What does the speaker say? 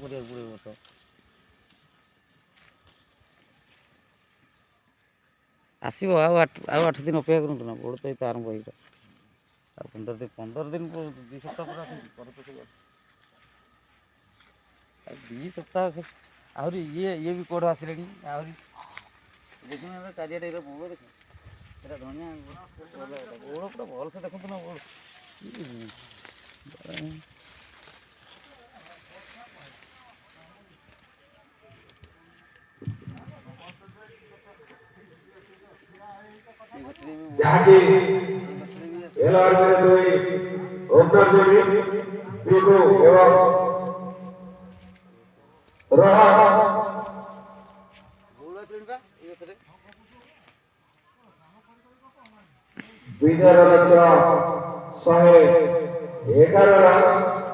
କରିବାକୁ ପଡ଼ିବ ବର୍ଷ ଆସିବ। ଆଉ 8 ଦିନ ଅପେକ୍ଷା କରନ୍ତୁ ନା, ବଡ଼ ତ ଏତେ ଆରମ୍ଭ ହେଇଗଲା। ଆଉ 15 ଦିନ 2 ସପ୍ତାହ ପରେ ଆସନ୍ତୁ ପରେ ତ ସବୁ ଆଉ 2 ସପ୍ତାହ ଆହୁରି ଇଏ ବି କୁଆଡ଼ୁ ଆସିଲେଣି ଆହୁରି ଦେଖୁନ ଚାରିଆଡ଼େ ଏଇଟା ବଉଳ ଦେଖ, ଏଇଟା ଧନିଆ ବଉଳ ପୁରା ଭଲସେ ଦେଖନ୍ତୁ ନା ବଉଳ ଯାହାକି ଏଲଆରଏରେ ଦୁଇ ଓଭର ବିକୁ ଏବଂ ରହା ବିଜୟ ଲକ୍ଷ୍ୟ 111 ରନ୍।